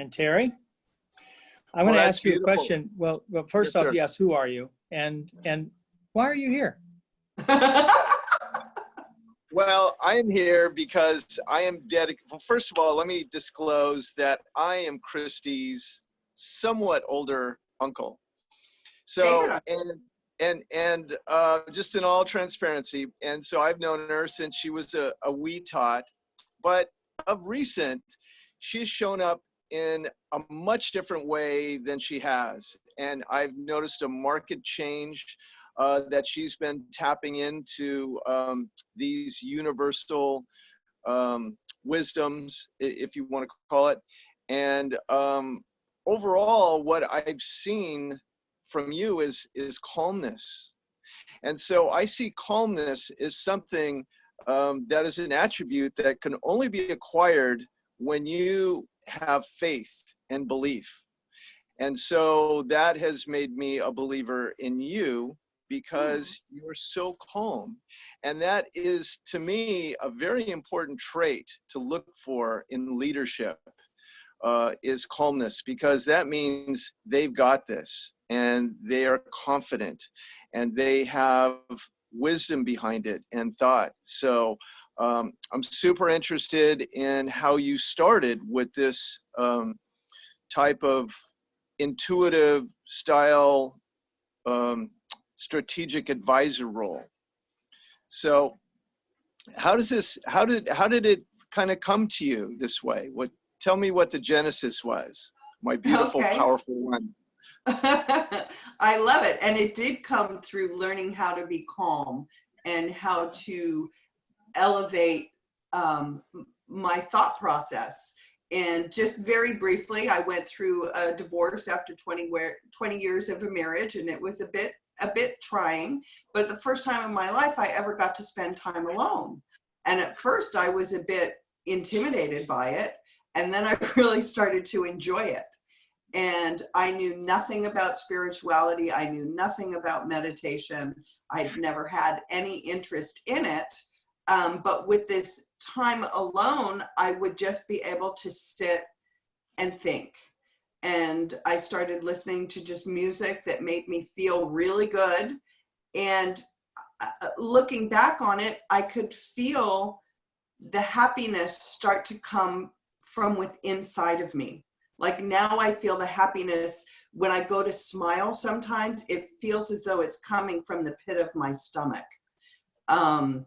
And Terry, I'm Well, going to that's ask you a beautiful. question. Well, first Yes, off, sir. yes, who are you? And why are you here? Well, I am here because I am dedicated. Well, first of all, let me disclose that I am Christie's somewhat older uncle. So, Yeah. and just in all transparency, and so I've known her since she was a wee tot, but of recent, she's shown up in a much different way than she has. And I've noticed a marked change that she's been tapping into these universal wisdoms, if you want to call it. And overall, what I've seen from you is calmness. And so I see calmness as something that is an attribute that can only be acquired when you have faith and belief. And so that has made me a believer in you because you are so calm. And that is, to me, a very important trait to look for in leadership, is calmness, because that means they've got this and they are confident and they have wisdom behind it and thought. So I'm super interested in how you started with this type of intuitive style strategic advisor role. So how did it kind of come to you this way? Tell me what the genesis was, my beautiful, Okay. powerful one. I love it. And it did come through learning how to be calm and how to elevate my thought process. And just very briefly, I went through a divorce after 20 years of a marriage, and it was a bit trying. But the first time in my life I ever got to spend time alone. And at first I was a bit intimidated by it. And then I really started to enjoy it. And I knew nothing about spirituality. I knew nothing about meditation. I'd never had any interest in it. But with this time alone, I would just be able to sit and think. And I started listening to just music that made me feel really good. And looking back on it, I could feel the happiness start to come from within inside of me. Like now I feel the happiness when I go to smile. Sometimes it feels as though it's coming from the pit of my stomach. And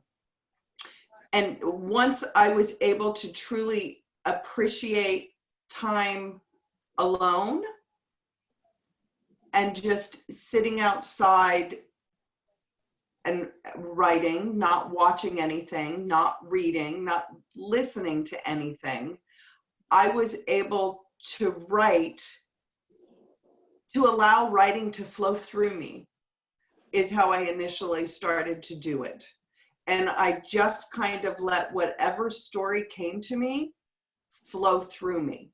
once I was able to truly appreciate time alone and just sitting outside and writing, not watching anything, not reading, not listening to anything, I was able to write, to allow writing to flow through me, is how I initially started to do it. And I just kind of let whatever story came to me flow through me.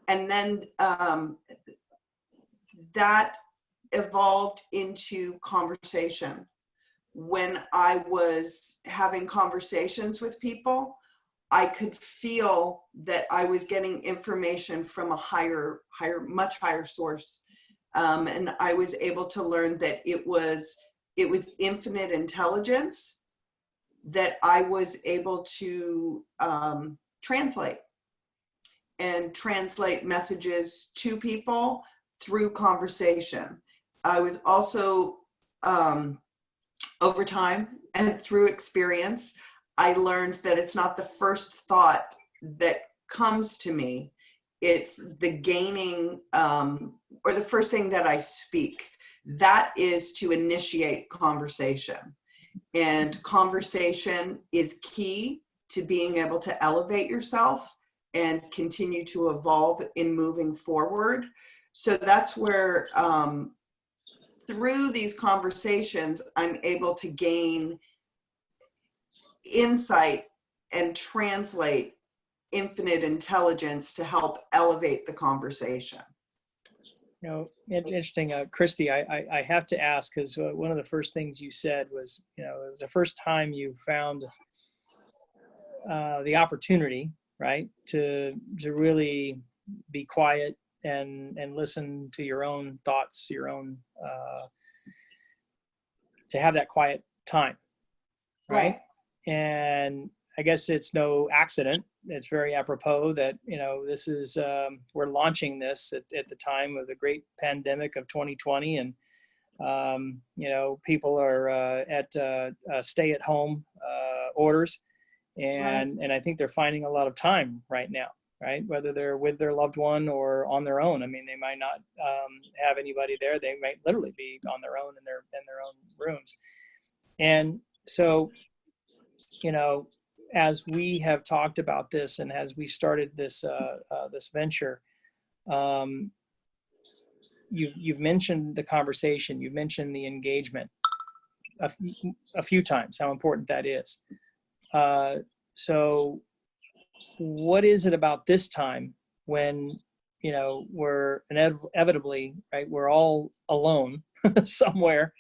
And then that evolved into conversation. When I was having conversations with people, I could feel that I was getting information from a much higher source. And I was able to learn that it was infinite intelligence that I was able to translate messages to people through conversation. I was also, over time and through experience, I learned that it's not the first thought that comes to me. It's the gaining, or the first thing that I speak. That is to initiate conversation. And conversation is key to being able to elevate yourself and continue to evolve in moving forward. So that's where, through these conversations, I'm able to gain insight and translate infinite intelligence to help elevate the conversation. You know, interesting, Christie, I have to ask, because one of the first things you said was, you know, it was the first time you found the opportunity, right, to really be quiet and listen to your own thoughts, your own, to have that quiet time. Right. And I guess it's no accident. It's very apropos that, this is, we're launching this at the time of the great pandemic of 2020. And, people are at stay at home orders. And I think they're finding a lot of time right now, right? Whether they're with their loved one or on their own. I mean, they might not have anybody there. They might literally be on their own in their own rooms. And so, as we have talked about this and as we started this this venture, you've mentioned the conversation, you've mentioned the engagement a few times, how important that is. So what is it about this time when, we're inevitably, right, we're all alone somewhere,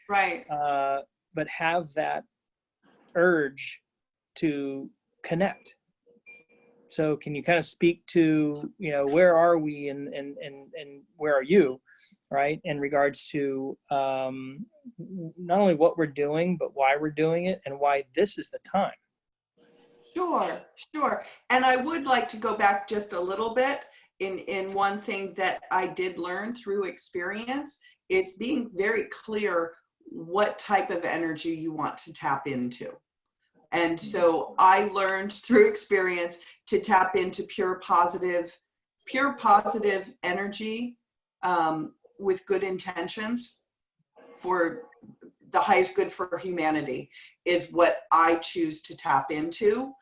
Right. But have that urge to connect? So can you kind of speak to, where are we and where are you, right, in regards to not only what we're doing, but why we're doing it and why this is the time? Sure. And I would like to go back just a little bit in one thing that I did learn through experience. It's being very clear what type of energy you want to tap into. And so I learned through experience to tap into pure positive energy with good intentions for the highest good for humanity is what I choose to tap into.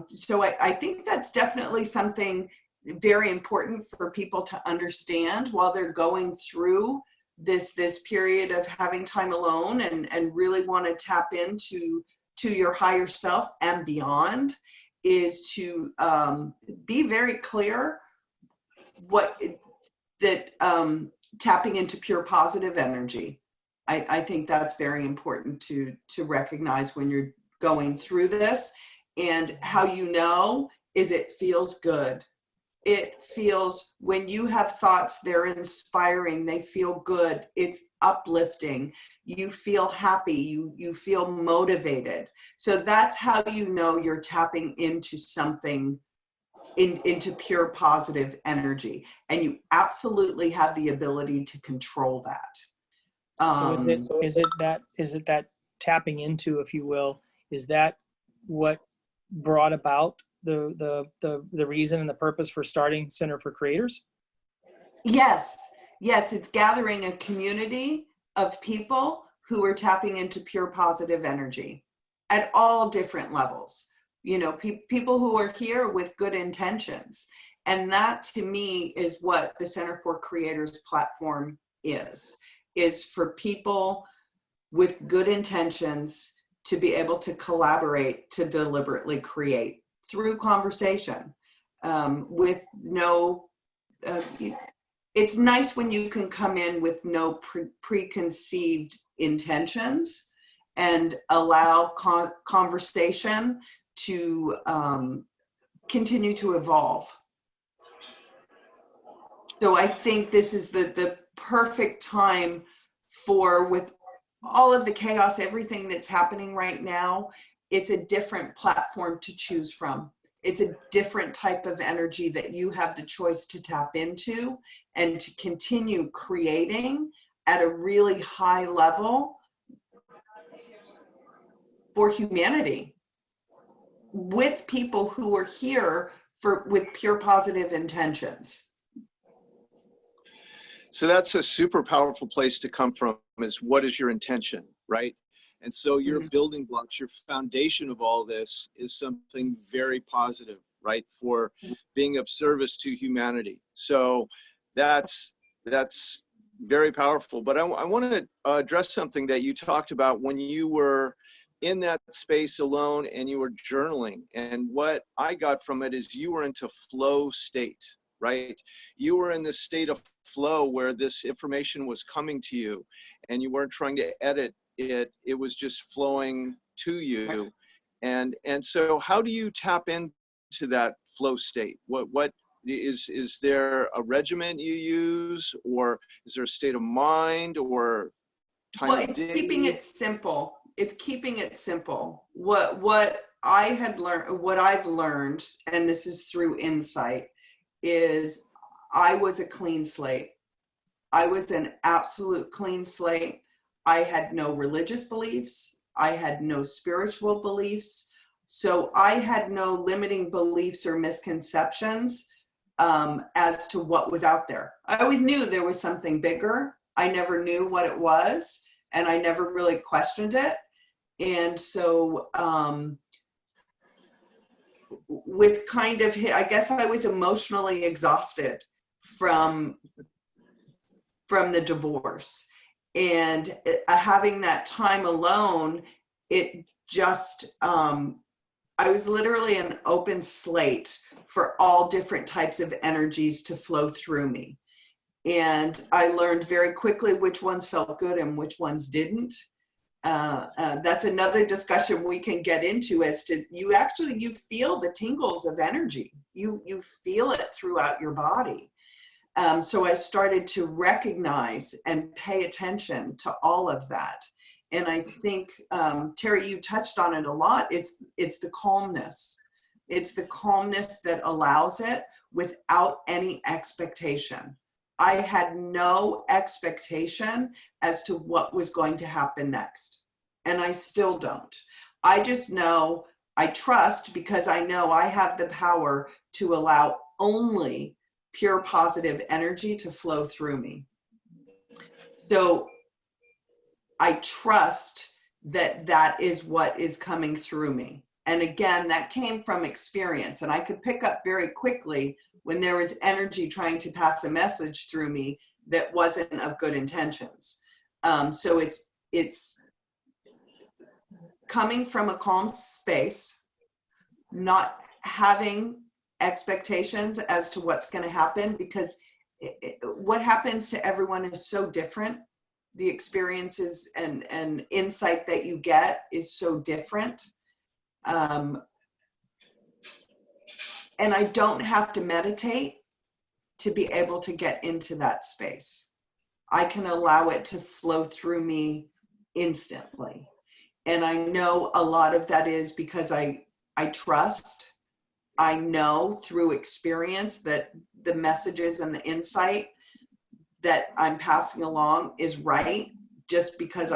So I think that's definitely something very important for people to understand while they're going through this period of having time alone and really want to tap into your higher self and beyond, is to be very clear tapping into pure positive energy. I think that's very important to recognize when you're going through this. And how is it feels good. It feels, when you have thoughts, they're inspiring, they feel good, it's uplifting, you feel happy, you feel motivated. So that's how you're tapping into something, into pure positive energy. And you absolutely have the ability to control that. So is it that tapping into, if you will, is that what brought about the reason and the purpose for starting Center for Creators? Yes, it's gathering a community of people who are tapping into pure positive energy at all different levels. People who are here with good intentions. And that, to me, is what the Center for Creators platform is for people with good intentions to be able to collaborate, to deliberately create through conversation, with no, it's nice when you can come in with no preconceived intentions and allow conversation to continue to evolve. So I think this is the perfect time with all of the chaos, everything that's happening right now. It's a different platform to choose from. It's a different type of energy that you have the choice to tap into and to continue creating at a really high level for humanity, with people who are here with pure positive intentions. So that's a super powerful place to come from, is what is your intention, right? And so your building blocks, your foundation of all this is something very positive, right? For being of service to humanity. So that's very powerful. But I want to address something that you talked about when you were in that space alone and you were journaling. And what I got from it is you were into flow state, right? You were in this state of flow where this information was coming to you and you weren't trying to edit it. It was just flowing to you. And so how do you tap into that flow state? What Is there a regimen you use, or is there a state of mind, or time Well, of it's day? keeping it simple. It's keeping it simple. What I had learned, what I've learned, and this is through insight, is I was a clean slate. I was an absolute clean slate. I had no religious beliefs. I had no spiritual beliefs. So I had no limiting beliefs or misconceptions as to what was out there. I always knew there was something bigger. I never knew what it was, and I never really questioned it. And so with kind of, I guess I was emotionally exhausted from the divorce, and having that time alone, it just I was literally an open slate for all different types of energies to flow through me. And I learned very quickly which ones felt good and which ones didn't. That's another discussion we can get into, as to you feel the tingles of energy. You feel it throughout your body. So I started to recognize and pay attention to all of that. And I think, Terry, you touched on it a lot. It's the calmness. It's the calmness that allows it without any expectation. I had no expectation as to what was going to happen next. And I still don't. I just know, I trust, because I know I have the power to allow only pure positive energy to flow through me. So I trust that that is what is coming through me. And again, that came from experience. And I could pick up very quickly when there was energy trying to pass a message through me that wasn't of good intentions. So it's coming from a calm space, not having expectations as to what's going to happen, because what happens to everyone is so different. The experiences and insight that you get is so different. And I don't have to meditate to be able to get into that space. I can allow it to flow through me instantly. And I know a lot of that is because I trust. I know through experience that the messages and the insight that I'm passing along is right, just because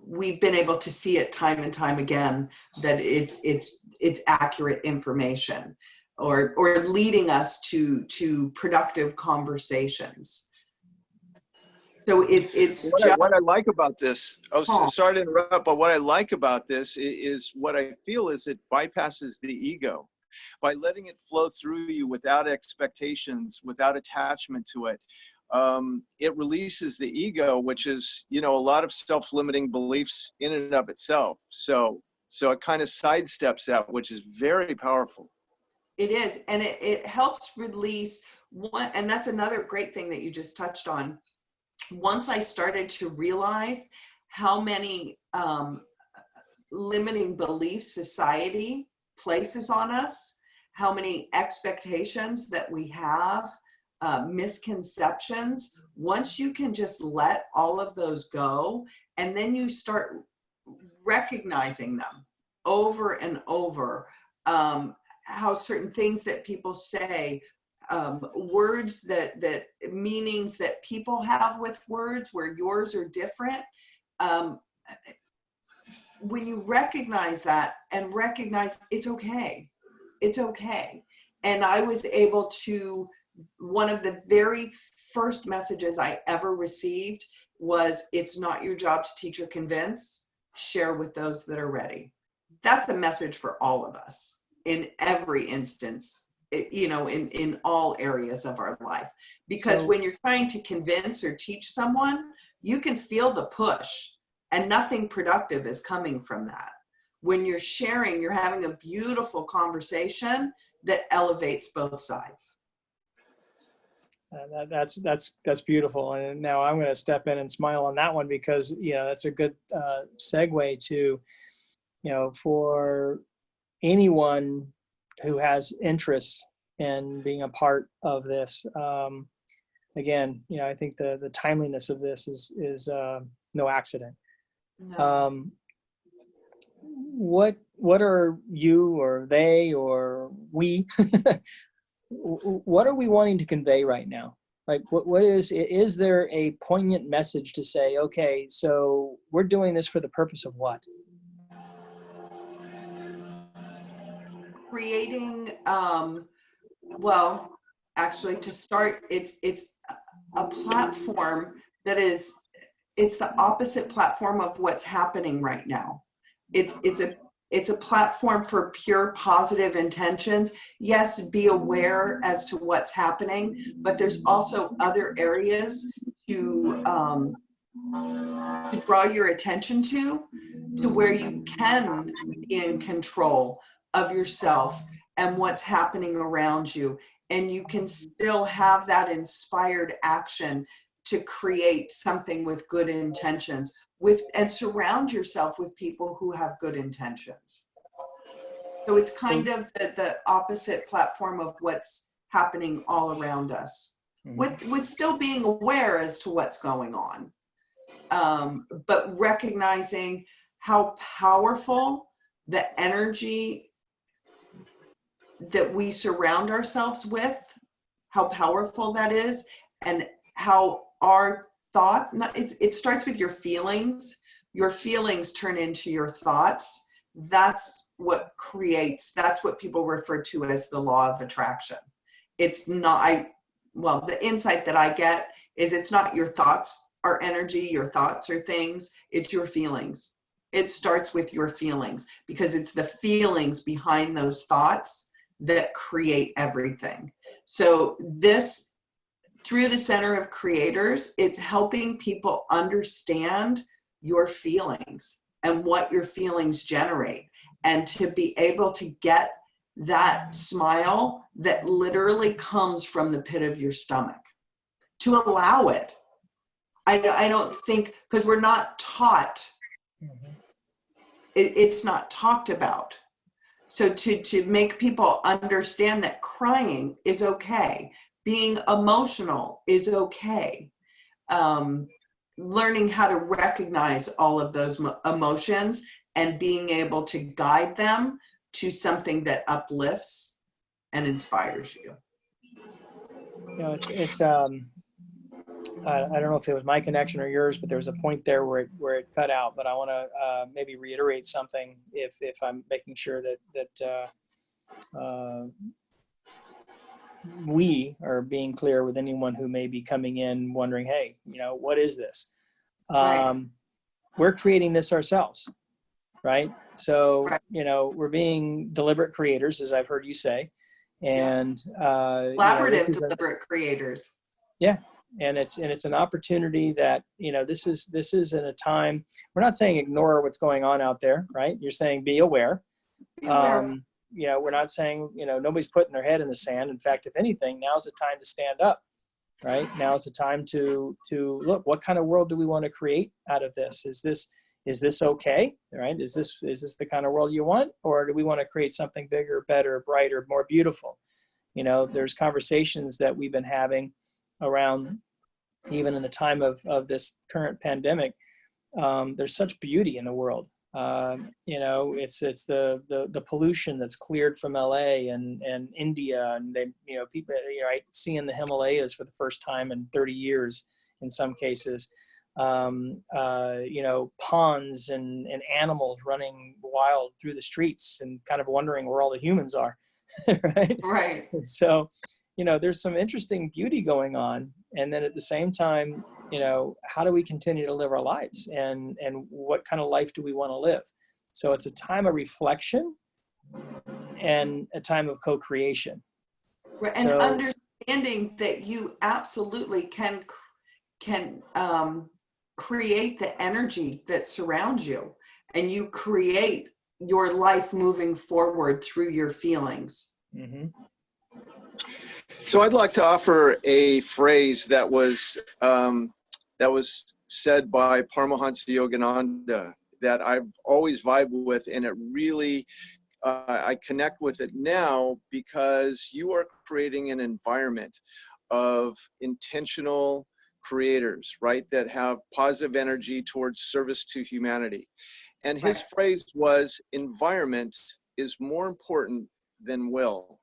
we've been able to see it time and time again that it's accurate information, or leading us to productive conversations. So it's what I like about this, sorry to interrupt, but what I like about this is what I feel is it bypasses the ego. By letting it flow through you without expectations, without attachment to it, it releases the ego, which is, a lot of self-limiting beliefs in and of itself. So it kind of sidesteps that, which is very powerful. It is, and it helps release one, and that's another great thing that you just touched on. Once I started to realize how many limiting beliefs society places on us, how many expectations that we have, misconceptions, once you can just let all of those go, and then you start recognizing them over and over, how certain things that people say, words that meanings that people have with words where yours are different. When you recognize that and recognize it's okay. And I was able to, one of the very first messages I ever received was, it's not your job to teach or convince, share with those that are ready. That's a message for all of us in every instance, in all areas of our life. Because when you're trying to convince or teach someone, you can feel the push and nothing productive is coming from that. When you're sharing, you're having a beautiful conversation that elevates both sides. That's beautiful. And now I'm going to step in and smile on that one, because that's a good segue to, for anyone who has interest in being a part of this, again, I think the timeliness of this is no accident. No. What are you or they or we, what are we wanting to convey right now? Like, what is there a poignant message to say, okay, so we're doing this for the purpose of what? Creating, well, actually, to start, it's a platform that it's the opposite platform of what's happening right now. It's a platform for pure positive intentions. Yes, be aware as to what's happening, but there's also other areas to draw your attention to where you can be in control of yourself and what's happening around you. And you can still have that inspired action to create something with good intentions, and surround yourself with people who have good intentions. So it's kind of the opposite platform of what's happening all around us, with still being aware as to what's going on. But recognizing how powerful the energy that we surround ourselves with, how powerful that is, and how our thoughts, it starts with your feelings. Your feelings turn into your thoughts. That's what people refer to as the law of attraction. It's not, the insight that I get is it's not your thoughts are energy, your thoughts are things, it's your feelings. It starts with your feelings, because it's the feelings behind those thoughts that create everything. So this, through the Center of Creators, it's helping people understand your feelings and what your feelings generate, and to be able to get that smile that literally comes from the pit of your stomach, to allow it. I don't think, because we're not taught, it's not talked about. So to make people understand that crying is okay, being emotional is okay, learning how to recognize all of those emotions and being able to guide them to something that uplifts and inspires you. It's I don't know if it was my connection or yours, but there was a point there where it cut out. But I want to maybe reiterate something if I'm making sure that we are being clear with anyone who may be coming in wondering, hey, what is this? Right. We're creating this ourselves, right? So, Right. We're being deliberate creators, as I've heard you say, and collaborative deliberate creators. Yeah. And it's an opportunity that, this is in a time, we're not saying ignore what's going on out there, right? You're saying be aware. Be aware. We're not saying, nobody's putting their head in the sand. In fact, if anything, now's the time to stand up, right? Now's the time to look, what kind of world do we want to create out of this? Is this okay, right? Is this the kind of world you want? Or do we want to create something bigger, better, brighter, more beautiful? There's conversations that we've been having around, even in the time of this current pandemic. There's such beauty in the world. It's the pollution that's cleared from LA and India, and they, people, seeing the Himalayas for the first time in 30 years in some cases. Ponds and animals running wild through the streets and kind of wondering where all the humans are. Right. So, there's some interesting beauty going on. And then at the same time, how do we continue to live our lives, and what kind of life do we want to live? So it's a time of reflection and a time of co-creation. Right. And understanding that you absolutely can create the energy that surrounds you, and you create your life moving forward through your feelings. Mm-hmm. So I'd like to offer a phrase that was said by Paramahansa Yogananda that I've always vibed with, and it really I connect with it now because you are creating an environment of intentional creators, right, that have positive energy towards service to humanity. And his Right. phrase was, environment is more important than will.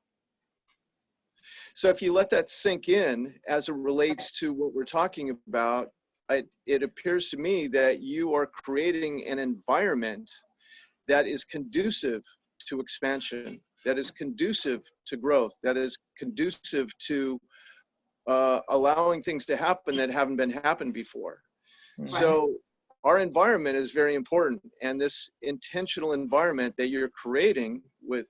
So if you let that sink in as it relates to what we're talking about, it appears to me that you are creating an environment that is conducive to expansion, that is conducive to growth, that is conducive to allowing things to happen that haven't been happened before. Right. So our environment is very important, and this intentional environment that you're creating with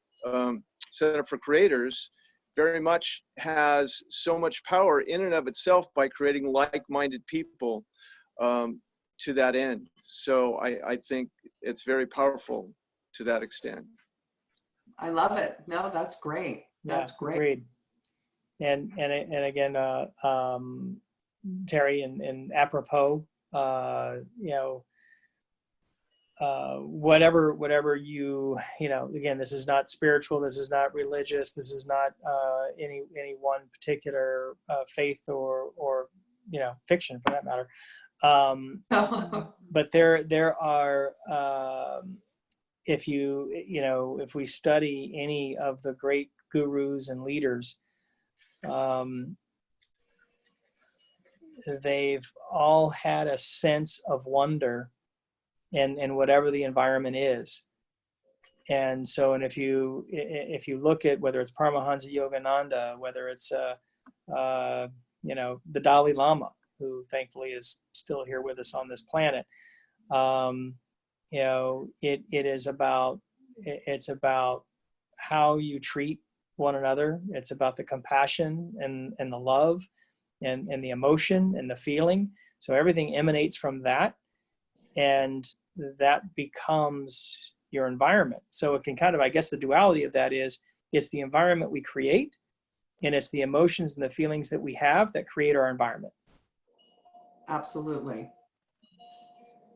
Center for Creators very much has so much power in and of itself by creating like-minded people to that end. So I think it's very powerful to that extent. I love it. No, that's great. That's great. Agreed. And again, Terry, and apropos, whatever you again, this is not spiritual, this is not religious, this is not any one particular faith or fiction for that matter. But there are, if we study any of the great gurus and leaders, they've all had a sense of wonder in whatever the environment is. And so, and if you look at whether it's Paramahansa Yogananda, whether it's the Dalai Lama, who thankfully is still here with us on this planet, it's about how you treat one another. It's about the compassion and the love and the emotion and the feeling. So everything emanates from that, and that becomes your environment. So it can kind of, I guess the duality of that is, it's the environment we create, and it's the emotions and the feelings that we have that create our environment. Absolutely.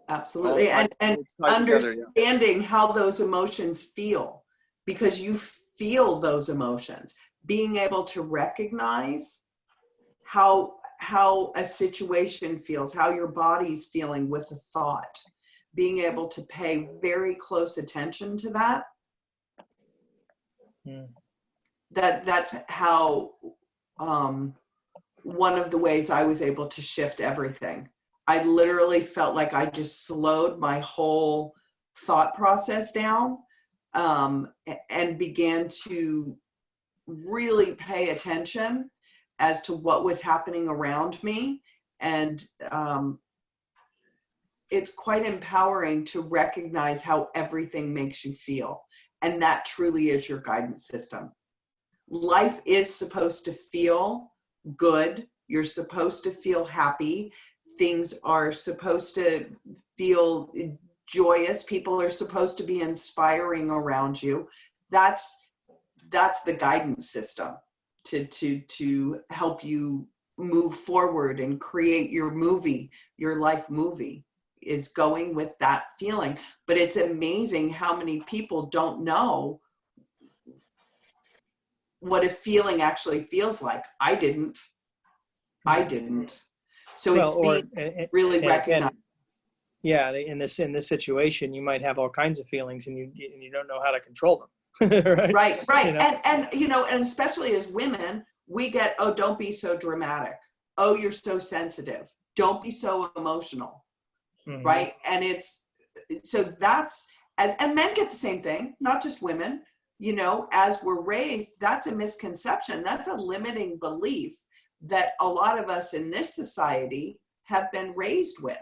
Absolutely. And together, understanding how those emotions feel, because you feel those emotions, being able to recognize how a situation feels, how your body's feeling with a thought, being able to pay very close attention to that. That's how one of the ways I was able to shift everything. I literally felt like I just slowed my whole thought process down, and began to really pay attention as to what was happening around me. And it's quite empowering to recognize how everything makes you feel. And that truly is your guidance system. Life is supposed to feel good. You're supposed to feel happy. Things are supposed to feel joyous. People are supposed to be inspiring around you. That's the guidance system to help you move forward and create your movie, your life movie, is going with that feeling. But it's amazing how many people don't know what a feeling actually feels like. I didn't. So it's being really recognized. Yeah, in this situation, you might have all kinds of feelings, and you don't know how to control them. Right. And especially as women, we get, oh, don't be so dramatic. Oh, you're so sensitive. Don't be so emotional. Mm-hmm. Right. And and men get the same thing, not just women. As we're raised, that's a misconception. That's a limiting belief that a lot of us in this society have been raised with.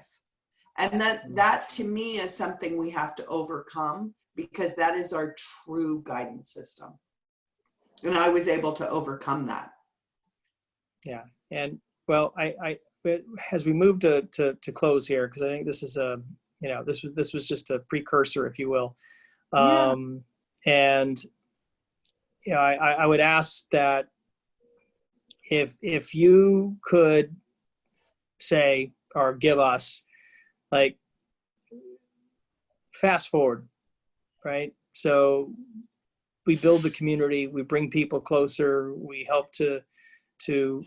And that to me is something we have to overcome, because that is our true guidance system. And I was able to overcome that. Yeah. And well, as we move to close here, because I think this is this was just a precursor, if you will. And I would ask that if you could say, or give us, like, fast forward, right? So we build the community, we bring people closer, we help to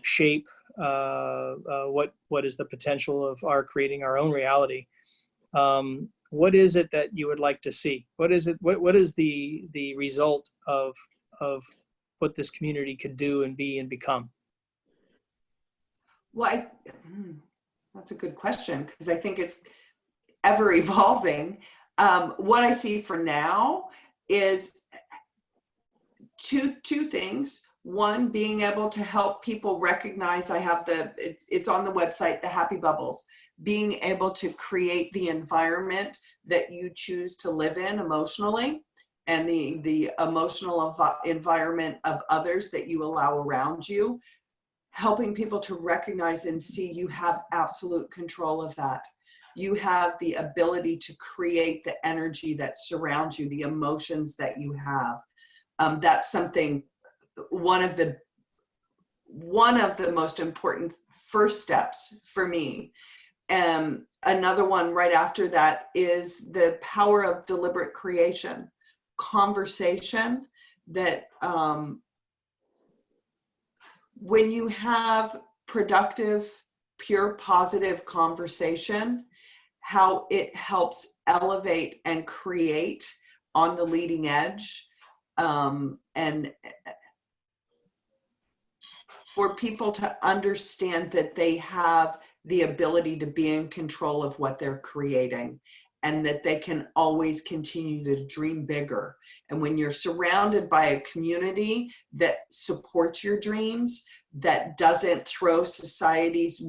shape what is the potential of our creating our own reality. What is it that you would like to see? What is it? What is the result of what this community could do and be and become? Well, that's a good question, because I think it's ever evolving. What I see for now is two things. One, being able to help people recognize, I have it's on the website, the Happy Bubbles, being able to create the environment that you choose to live in emotionally, and the emotional environment of others that you allow around you, helping people to recognize and see you have absolute control of that. You have the ability to create the energy that surrounds you, the emotions that you have. That's something, one of the most important first steps for me. Another one right after that is the power of deliberate creation, conversation that when you have productive, pure, positive conversation, how it helps elevate and create on the leading edge, and for people to understand that they have the ability to be in control of what they're creating, and that they can always continue to dream bigger. And when you're surrounded by a community that supports your dreams, that doesn't throw society's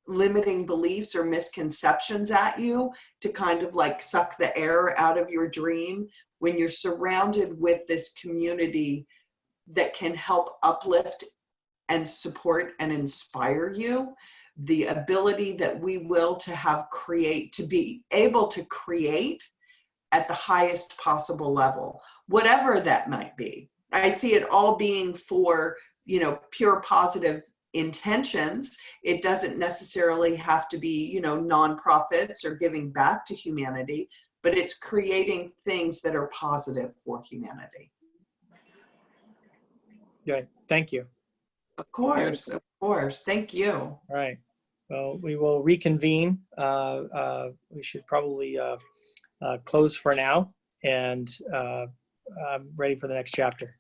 limiting beliefs or misconceptions at you to kind of like suck the air out of your dream, when you're surrounded with this community that can help uplift and support and inspire you, the ability that we will to be able to create at the highest possible level, whatever that might be. I see it all being for, pure positive intentions. It doesn't necessarily have to be, nonprofits or giving back to humanity, but it's creating things that are positive for humanity. Yeah, thank you. Of course, of course. Thank you. All right. Well, we will reconvene. We should probably close for now, and I'm ready for the next chapter.